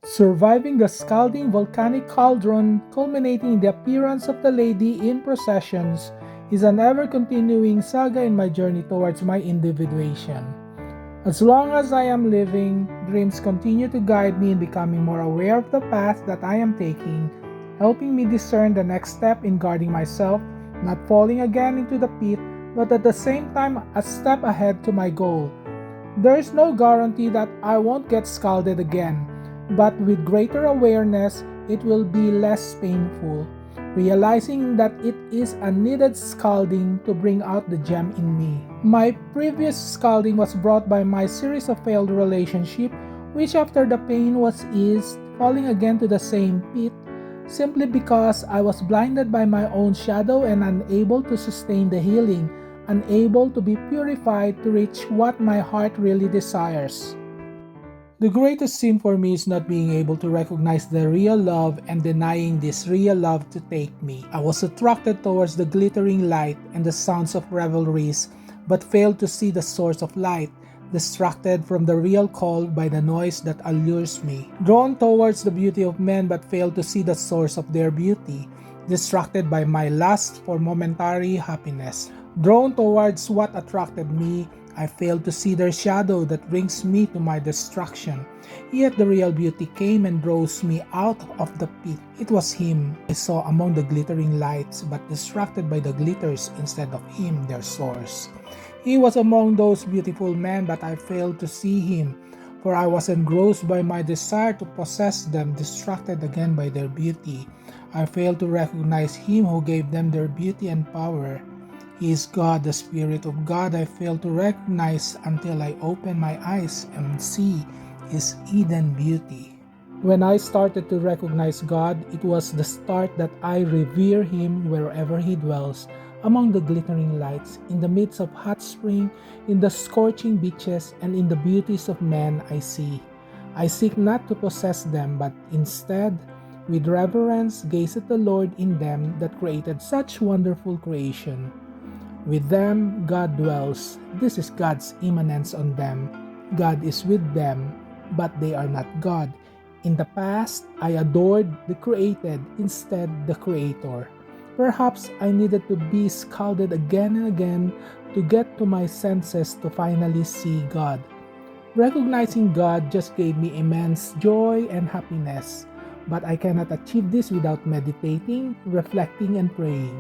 Surviving the scalding volcanic cauldron, culminating in the appearance of the lady in processions, is an ever-continuing saga in my journey towards my individuation. As long as I am living, dreams continue to guide me in becoming more aware of the path that I am taking, helping me discern the next step in guarding myself, not falling again into the pit, but at the same time a step ahead to my goal. There is no guarantee that I won't get scalded again, but with greater awareness, it will be less painful, realizing that it is a needed scalding to bring out the gem in me. My previous scalding was brought by my series of failed relationships, which after the pain was eased, falling again to the same pit, simply because I was blinded by my own shadow and unable to sustain the healing, unable to be purified to reach what my heart really desires. The greatest sin for me is not being able to recognize the real love and denying this real love to take me. I was attracted towards the glittering light and the sounds of revelries, but failed to see the source of light, distracted from the real call by the noise that allures me. Drawn towards the beauty of men but failed to see the source of their beauty, distracted by my lust for momentary happiness. Drawn towards what attracted me, I failed to see their shadow that brings me to my destruction. Yet the real beauty came and draws me out of the pit. It was him I saw among the glittering lights, but distracted by the glitters instead of him, their source. He was among those beautiful men, but I failed to see him, for I was engrossed by my desire to possess them, distracted again by their beauty. I failed to recognize him who gave them their beauty and power. He is God, the Spirit of God I fail to recognize until I open my eyes and see His Eden beauty. When I started to recognize God, it was the start that I revere Him wherever He dwells, among the glittering lights, in the midst of hot spring, in the scorching beaches, and in the beauties of men I see. I seek not to possess them, but instead, with reverence, gaze at the Lord in them that created such wonderful creation. With them, God dwells. This is God's immanence on them. God is with them, but they are not God. In the past, I adored the created instead the Creator. Perhaps I needed to be scalded again and again to get to my senses to finally see God. Recognizing God just gave me immense joy and happiness, but I cannot achieve this without meditating, reflecting, and praying.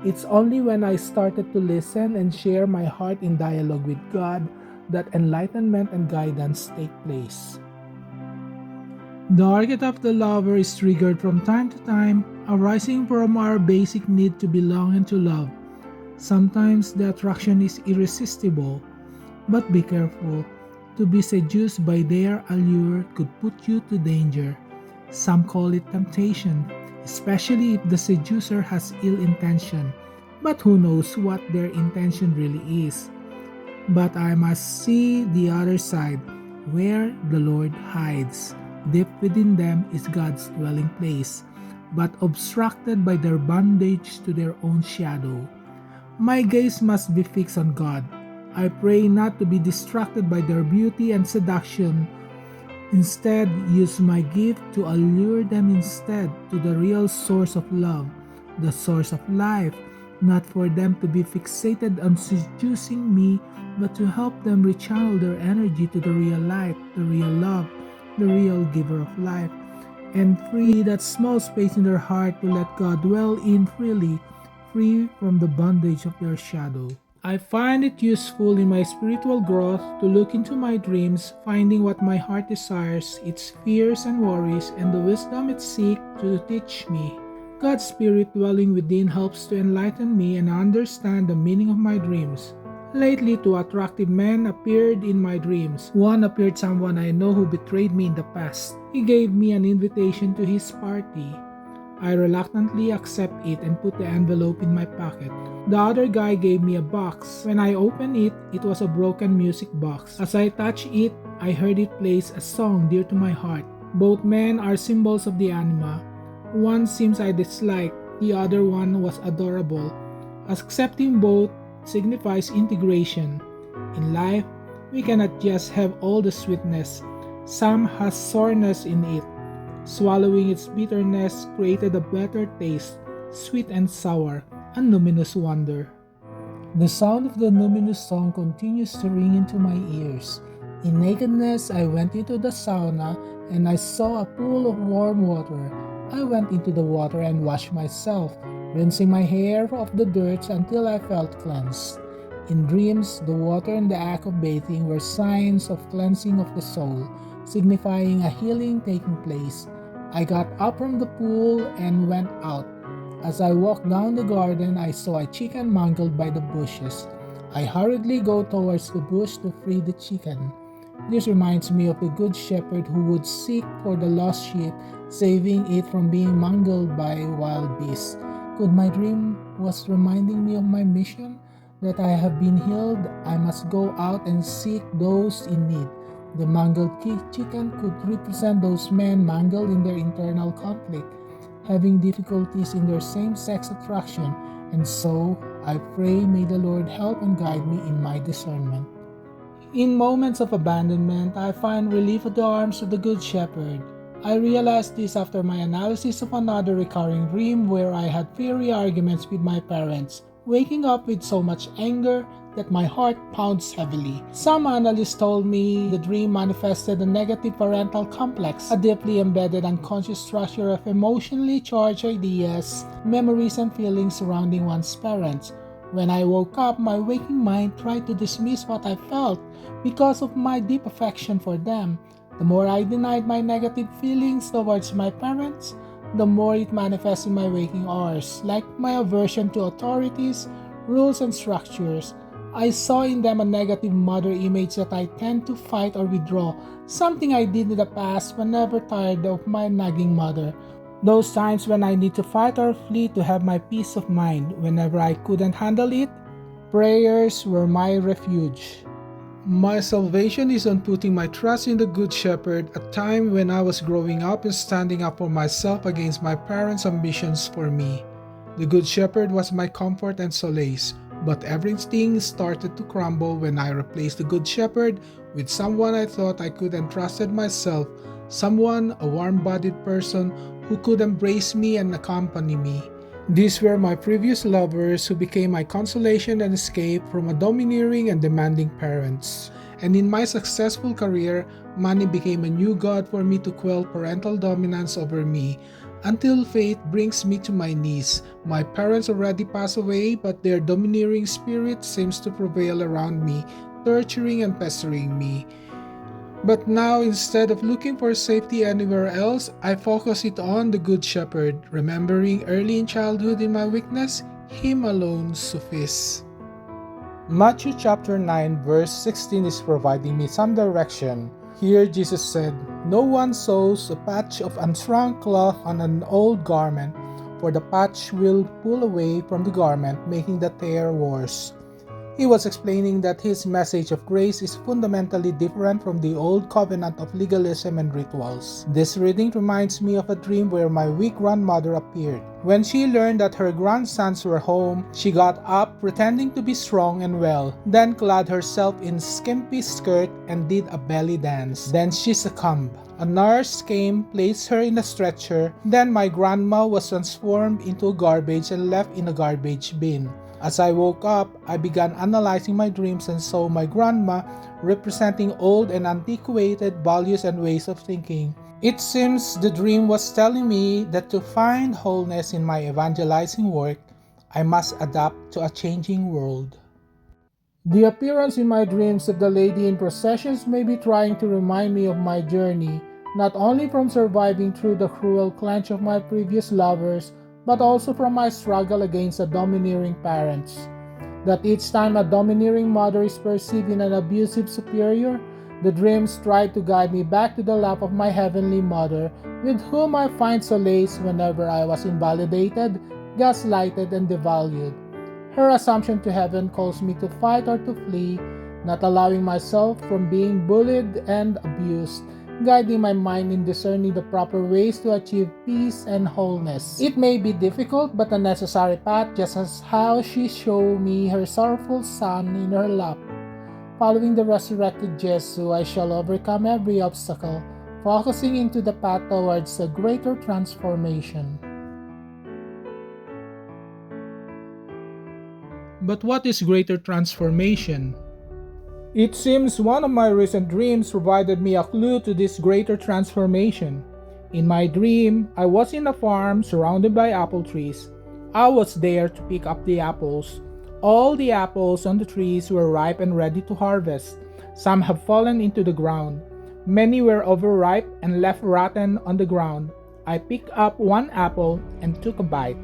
It's only when I started to listen and share my heart in dialogue with God that enlightenment and guidance take place. The archetype of the lover is triggered from time to time, arising from our basic need to belong and to love. Sometimes the attraction is irresistible, but be careful. To be seduced by their allure could put you to danger. Some call it temptation, especially if the seducer has ill intention, but who knows what their intention really is. But I must see the other side, where the Lord hides. Deep within them is God's dwelling place, but obstructed by their bondage to their own shadow. My gaze must be fixed on God. I pray not to be distracted by their beauty and seduction. Instead, use my gift to allure them instead to the real source of love, the source of life, not for them to be fixated on seducing me, but to help them rechannel their energy to the real light, the real love, the real giver of life, and free that small space in their heart to let God dwell in freely, free from the bondage of their shadow. I find it useful in my spiritual growth to look into my dreams, finding what my heart desires, its fears and worries, and the wisdom it seeks to teach me. God's Spirit dwelling within helps to enlighten me and understand the meaning of my dreams. Lately, two attractive men appeared in my dreams. One appeared someone I know who betrayed me in the past. He gave me an invitation to his party. I reluctantly accept it and put the envelope in my pocket. The other guy gave me a box. When I opened it, it was a broken music box. As I touched it, I heard it plays a song dear to my heart. Both men are symbols of the anima. One seems I dislike, the other one was adorable. Accepting both signifies integration. In life, we cannot just have all the sweetness. Some has sourness in it. Swallowing its bitterness created a better taste, sweet and sour, a luminous wonder. The sound of the luminous song continues to ring into my ears. In nakedness, I went into the sauna and I saw a pool of warm water. I went into the water and washed myself, rinsing my hair of the dirt until I felt cleansed. In dreams, the water and the act of bathing were signs of cleansing of the soul, signifying a healing taking place. I got up from the pool and went out. As I walked down the garden, I saw a chicken mangled by the bushes. I hurriedly go towards the bush to free the chicken. This reminds me of the good shepherd who would seek for the lost sheep, saving it from being mangled by wild beasts. Could my dream was reminding me of my mission? That I have been healed, I must go out and seek those in need. The mangled chicken could represent those men mangled in their internal conflict, having difficulties in their same-sex attraction, and so I pray may the Lord help and guide me in my discernment. In moments of abandonment, I find relief at the arms of the Good Shepherd. I realized this after my analysis of another recurring dream where I had fiery arguments with my parents, waking up with so much anger that my heart pounds heavily. Some analysts told me the dream manifested a negative parental complex, a deeply embedded unconscious structure of emotionally charged ideas, memories, and feelings surrounding one's parents. When I woke up, my waking mind tried to dismiss what I felt because of my deep affection for them. The more I denied my negative feelings towards my parents, the more it manifests in my waking hours, like my aversion to authorities, rules, and structures. I saw in them a negative mother image that I tend to fight or withdraw, something I did in the past whenever tired of my nagging mother. Those times when I need to fight or flee to have my peace of mind, whenever I couldn't handle it, prayers were my refuge. My salvation is on putting my trust in the Good Shepherd, a time when I was growing up and standing up for myself against my parents' ambitions for me. The Good Shepherd was my comfort and solace, but everything started to crumble when I replaced the Good Shepherd with someone I thought I could entrusted myself, someone, a warm-bodied person who could embrace me and accompany me. These were my previous lovers who became my consolation and escape from a domineering and demanding parents. And in my successful career, money became a new god for me to quell parental dominance over me, until fate brings me to my knees. My parents already passed away, but their domineering spirit seems to prevail around me, torturing and pestering me. But now, instead of looking for safety anywhere else, I focus it on the Good Shepherd, remembering early in childhood in my weakness, Him alone suffice. Matthew chapter 9 verse 16 is providing me some direction. Here Jesus said, "No one sews a patch of unshrunk cloth on an old garment, for the patch will pull away from the garment, making the tear worse." He was explaining that his message of grace is fundamentally different from the old covenant of legalism and rituals. This reading reminds me of a dream where my weak grandmother appeared. When she learned that her grandsons were home, she got up pretending to be strong and well, then clad herself in skimpy skirt and did a belly dance. Then she succumbed. A nurse came, placed her in a stretcher, then my grandma was transformed into garbage and left in a garbage bin. As I woke up, I began analyzing my dreams and saw my grandma representing old and antiquated values and ways of thinking. It seems the dream was telling me that to find wholeness in my evangelizing work, I must adapt to a changing world. The appearance in my dreams of the lady in processions may be trying to remind me of my journey, not only from surviving through the cruel clutch of my previous lovers, but also from my struggle against the domineering parents. That each time a domineering mother is perceived in an abusive superior, the dreams try to guide me back to the lap of my heavenly mother, with whom I find solace whenever I was invalidated, gaslighted, and devalued. Her assumption to heaven calls me to fight or to flee, not allowing myself from being bullied and abused, guiding my mind in discerning the proper ways to achieve peace and wholeness. It may be difficult but a necessary path, just as how she showed me her sorrowful son in her lap. Following the resurrected Jesus, I shall overcome every obstacle, focusing into the path towards a greater transformation. But what is greater transformation? It seems one of my recent dreams provided me a clue to this greater transformation. In my dream, I was in a farm surrounded by apple trees. I was there to pick up the apples. All the apples on the trees were ripe and ready to harvest. Some have fallen into the ground. Many were overripe and left rotten on the ground. I picked up one apple and took a bite.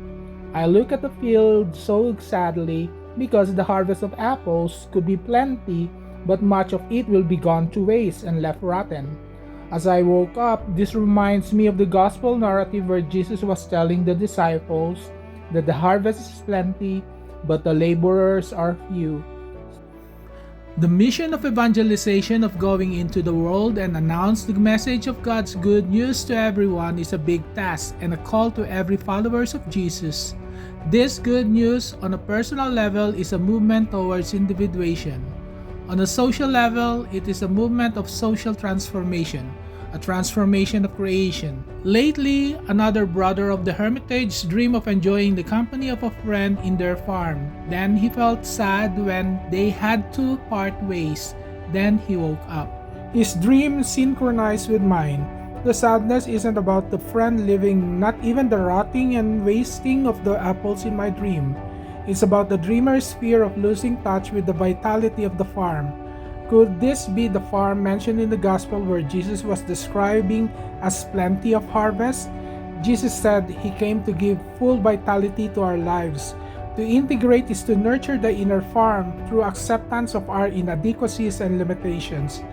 I look at the field so sadly because the harvest of apples could be plenty, but much of it will be gone to waste and left rotten. As I woke up, this reminds me of the gospel narrative where Jesus was telling the disciples that the harvest is plenty, but the laborers are few. The mission of evangelization of going into the world and announce the message of God's good news to everyone is a big task and a call to every followers of Jesus. This good news on a personal level is a movement towards individuation. On a social level, it is a movement of social transformation, a transformation of creation. Lately, another brother of the Hermitage dreamed of enjoying the company of a friend in their farm. Then he felt sad when they had to part ways. Then he woke up. His dream synchronized with mine. The sadness isn't about the friend leaving, not even the rotting and wasting of the apples in my dream. It's about the dreamer's fear of losing touch with the vitality of the farm. Could this be the farm mentioned in the gospel where Jesus was describing as plenty of harvest? Jesus said he came to give full vitality to our lives. To integrate is to nurture the inner farm through acceptance of our inadequacies and limitations.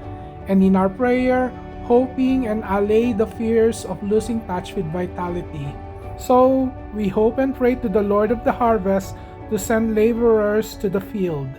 And in our prayer, hoping and allay the fears of losing touch with vitality. So, we hope and pray to the Lord of the harvest to send laborers to the field.